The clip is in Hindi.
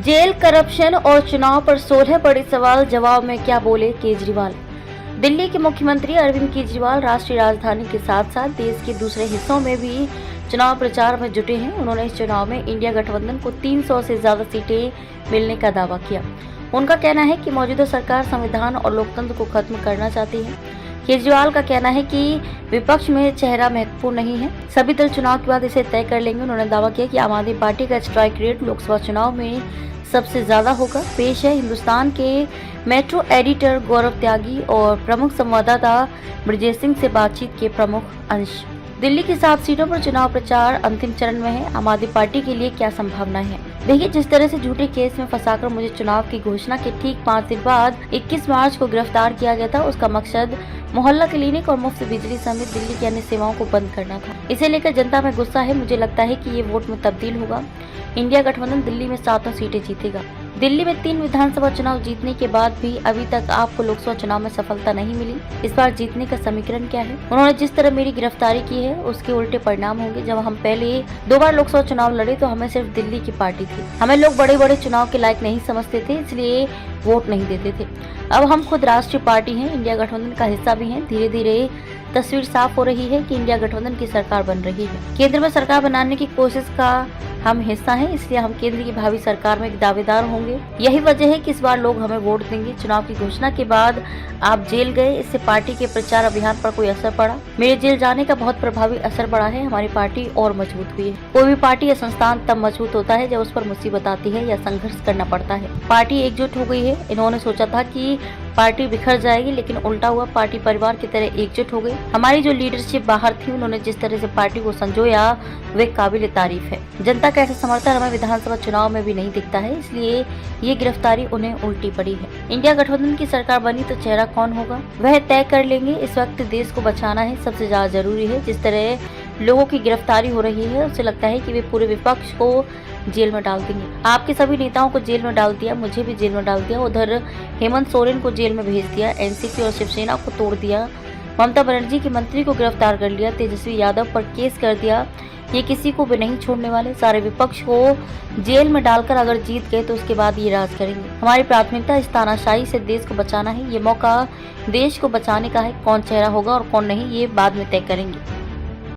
जेल, करप्शन और चुनाव पर 16 बड़े सवाल, जवाब में क्या बोले केजरीवाल। दिल्ली के मुख्यमंत्री अरविंद केजरीवाल राष्ट्रीय राजधानी के साथ साथ देश के दूसरे हिस्सों में भी चुनाव प्रचार में जुटे हैं। उन्होंने इस चुनाव में इंडिया गठबंधन को 300 से ज्यादा सीटें मिलने का दावा किया। उनका कहना है कि मौजूदा सरकार संविधान और लोकतंत्र को खत्म करना चाहती है। केजरीवाल का कहना है कि विपक्ष में चेहरा महत्वपूर्ण नहीं है, सभी दल चुनाव के बाद इसे तय कर लेंगे। उन्होंने दावा किया कि आम आदमी पार्टी का स्ट्राइक रेट लोकसभा चुनाव में सबसे ज्यादा होगा। पेश है हिंदुस्तान के मेट्रो एडिटर गौरव त्यागी और प्रमुख संवाददाता ब्रजेश सिंह से बातचीत के प्रमुख अंश। दिल्ली की 7 सीटों पर चुनाव प्रचार अंतिम चरण में है। आम आदमी पार्टी के लिए क्या संभावना है? देखिए, जिस तरह से झूठे केस में फंसाकर मुझे चुनाव की घोषणा के ठीक 5 दिन बाद 21 मार्च को गिरफ्तार किया गया था, उसका मकसद मोहल्ला क्लिनिक और मुफ्त बिजली समेत दिल्ली की अन्य सेवाओं को बंद करना था। इसे लेकर जनता में गुस्सा है। मुझे लगता है कि ये वोट में तब्दील होगा। इंडिया गठबंधन दिल्ली में 7 सीटें जीतेगा। दिल्ली में 3 विधानसभा चुनाव जीतने के बाद भी अभी तक आपको लोकसभा चुनाव में सफलता नहीं मिली। इस बार जीतने का समीकरण क्या है? उन्होंने जिस तरह मेरी गिरफ्तारी की है उसके उल्टे परिणाम होंगे। जब हम पहले 2 बार लोकसभा चुनाव लड़े तो हमें सिर्फ दिल्ली की पार्टी थी। हमें लोग बड़े बड़े चुनाव के लायक नहीं समझते थे, इसलिए वोट नहीं देते थे। अब हम खुद राष्ट्रीय पार्टी हैं, इंडिया गठबंधन का हिस्सा भी हैं। धीरे धीरे तस्वीर साफ हो रही है कि इंडिया गठबंधन की सरकार बन रही है। केंद्र में सरकार बनाने की कोशिश का हम हिस्सा हैं, इसलिए हम केंद्र की भावी सरकार में एक दावेदार होंगे। यही वजह है कि इस बार लोग हमें वोट देंगे। चुनाव की घोषणा के बाद आप जेल गए, इससे पार्टी के प्रचार अभियान पर कोई असर पड़ा? मेरे जेल जाने का बहुत प्रभावी असर पड़ा है। हमारी पार्टी और मजबूत हुई है। कोई भी पार्टी या संस्थान तब मजबूत होता है जब उस पर मुसीबत आती है या संघर्ष करना पड़ता है। पार्टी एकजुट हो गई है। इन्होंने सोचा था कि पार्टी बिखर जाएगी, लेकिन उल्टा हुआ। पार्टी परिवार की तरह एकजुट हो गई। हमारी जो लीडरशिप बाहर थी, उन्होंने जिस तरह से पार्टी को संजोया वे काबिल तारीफ है। जनता का ऐसा समर्थन हमें विधानसभा चुनाव में भी नहीं दिखता है, इसलिए ये गिरफ्तारी उन्हें उल्टी पड़ी है। इंडिया गठबंधन की सरकार बनी तो चेहरा कौन होगा वह तय कर लेंगे। इस वक्त देश को बचाना है, सबसे ज्यादा जरूरी है। जिस तरह लोगों की गिरफ्तारी हो रही है उससे लगता है कि वे पूरे विपक्ष को जेल में डाल देंगे। आपके सभी नेताओं को जेल में डाल दिया, मुझे भी जेल में डाल दिया। उधर हेमंत सोरेन को जेल में भेज दिया, एनसीपी और शिवसेना को तोड़ दिया, ममता बनर्जी के मंत्री को गिरफ्तार कर लिया, तेजस्वी यादव पर केस कर दिया। ये किसी को भी नहीं छोड़ने वाले। सारे विपक्ष को जेल में डालकर अगर जीत गए तो उसके बाद ये राज करेंगे। हमारी प्राथमिकता इस तानाशाही से देश को बचाना है। ये मौका देश को बचाने का है। कौन चेहरा होगा और कौन नहीं, ये बाद में तय करेंगे।